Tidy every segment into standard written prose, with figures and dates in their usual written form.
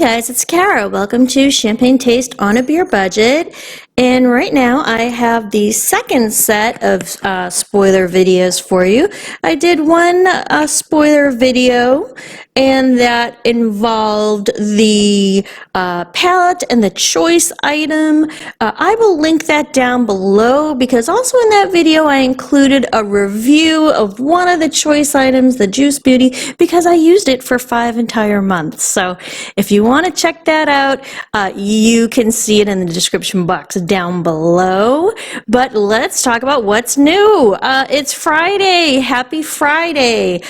guys, it's Kara. Welcome to Champagne Taste on a Beer Budget. And right now I have the second set of spoiler videos for you. I did one spoiler video, and that involved the palette and the choice item. I will link that down below because also in that video I included a review of one of the choice items, the Juice Beauty, because I used it for 5 entire months. So if you want to check that out, you can see it in the description box down below. But let's talk about what's new. It's Friday. Happy Friday.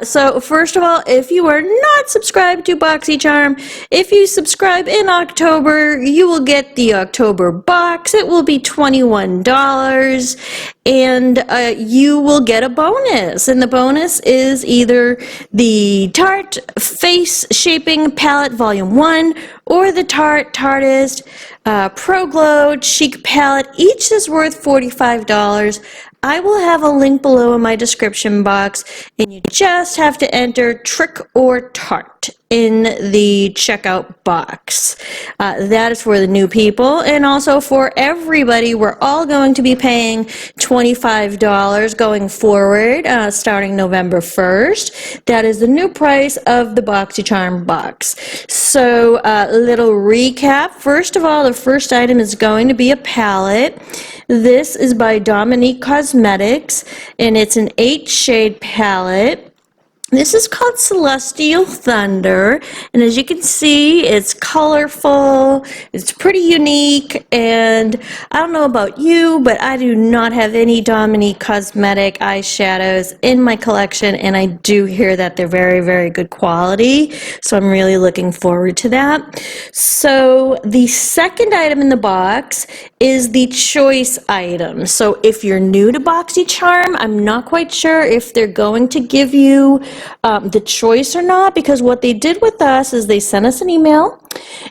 So first of all, if you are not subscribed to Boxycharm, if you subscribe in October, you will get the October box. It will be $21, and you will get a bonus. And the bonus is either the Tarte Face Shaping Palette Volume 1 or the Tarteist Pro Glow Chic Palette. Each is worth $45. I will have a link below in my description box, and you just have to enter Trick or Tarte in the checkout box. That is for the new people, and also for everybody. We're all going to be paying $25 going forward, starting November 1st. That is the new price of the Boxycharm box. So, little recap. First of all, the first item is going to be a palette. This is by Dominique Cosmetics, and it's an 8-shade palette. This is called Celestial Thunder, and as you can see, it's colorful, it's pretty unique, and I don't know about you, but I do not have any Dominique Cosmetic eyeshadows in my collection, and I do hear that they're very, very good quality, so I'm really looking forward to that. So the second item in the box is the choice item. So if you're new to Boxycharm, I'm not quite sure if they're going to give you the choice or not, because what they did with us is they sent us an email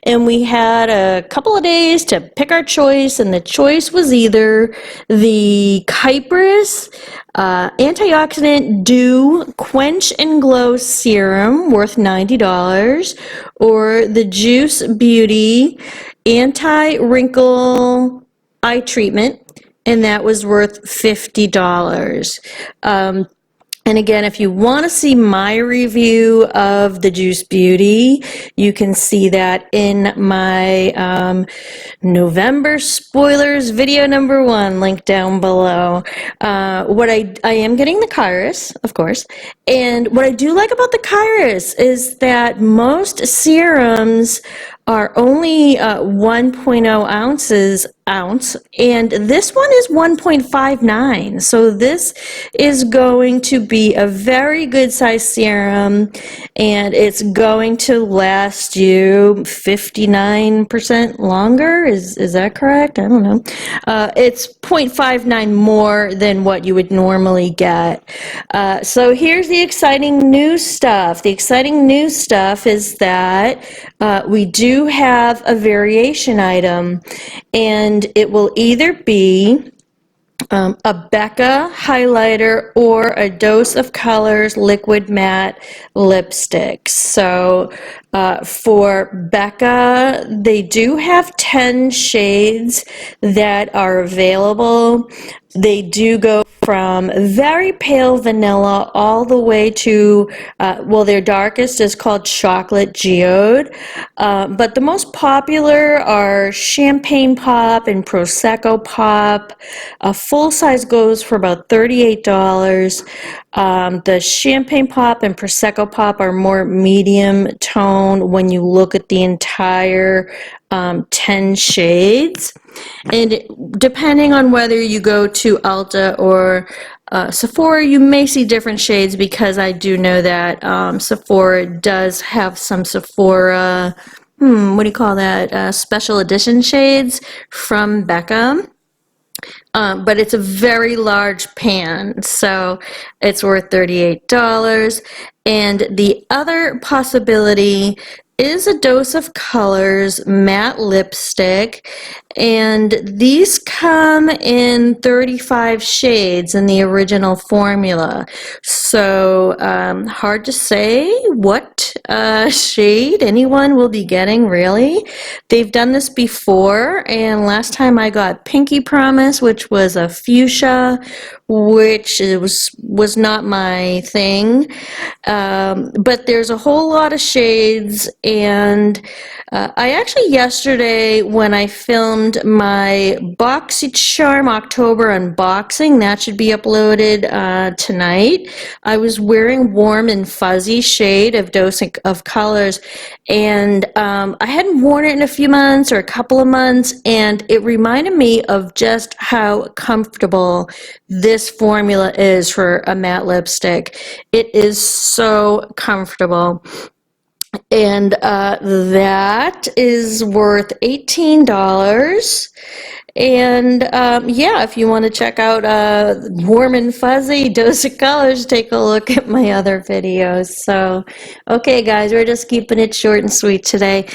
and we had a couple of days to pick our choice, and the choice was either the Kypris Antioxidant Dew Quench and Glow Serum worth $90 or the Juice Beauty Anti-Wrinkle Eye Treatment, and that was worth $50. And again, if you want to see my review of the Juice Beauty, you can see that in my November spoilers video number 1, link down below. What I am getting the Kairos, of course, and what I do like about the Kairos is that most serums are only 1.0 ounce, and this one is 1.59. So this is going to be a very good size serum, and it's going to last you 59% longer. Is that correct? I don't know. It's 0.59 more than what you would normally get. So here's the exciting new stuff. The exciting new stuff is that we do have a variation item, and it will either be a Becca highlighter or a Dose of Colors liquid matte lipstick. So for Becca, they do have 10 shades that are available. They do go from very pale vanilla all the way to, well, their darkest is called Chocolate Geode. But the most popular are Champagne Pop and Prosecco Pop. A full size goes for about $38. The Champagne Pop and Prosecco Pop are more medium tone when you look at the entire 10 shades. And depending on whether you go to Ulta or Sephora, you may see different shades, because I do know that Sephora does have some Sephora, what do you call that, special edition shades from Becca. But it's a very large pan, so it's worth $38. And the other possibility is a Dose of Colors matte lipstick, and these come in 35 shades in the original formula. So hard to say what shade anyone will be getting, really. They've done this before, and last time I got Pinky Promise, which was a fuchsia, which was not my thing. But there's a whole lot of shades, and I actually yesterday when I filmed my Boxycharm October unboxing, that should be uploaded tonight, I was wearing Warm and Fuzzy shade of Dose of Colors, and I hadn't worn it in a few months or a couple of months, and it reminded me of just how comfortable this formula is for a matte lipstick. It is so comfortable. And that is worth $18. And yeah, if you want to check out Warm and Fuzzy Dose of Colors, take a look at my other videos. So, okay, guys, we're just keeping it short and sweet today.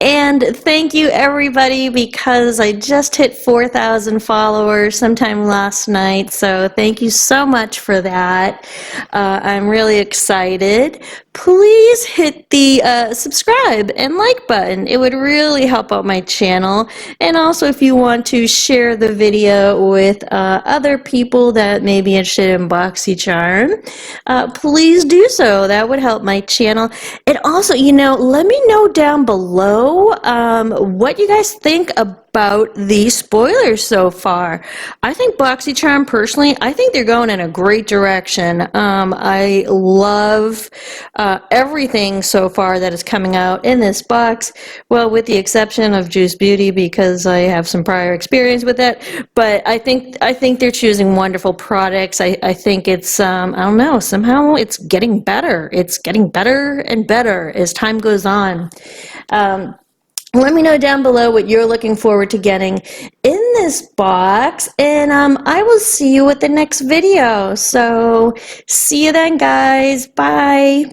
And thank you, everybody, because I just hit 4,000 followers sometime last night. So thank you so much for that. I'm really excited. Please hit the subscribe and like button. It would really help out my channel. And also, if you want to share the video with other people that may be interested in Boxycharm, please do so. That would help my channel. And also, you know, let me know down below what you guys think about the spoilers so far. I think Boxycharm, personally, I think they're going in a great direction. I love everything so far that is coming out in this box, well, with the exception of Juice Beauty, because I have some prior experience with that. But I think they're choosing wonderful products. I think it's I don't know, somehow it's getting better. It's getting better and better as time goes on. Let me know down below what you're looking forward to getting in this box, and I will see you at the next video. So see you then, guys. Bye.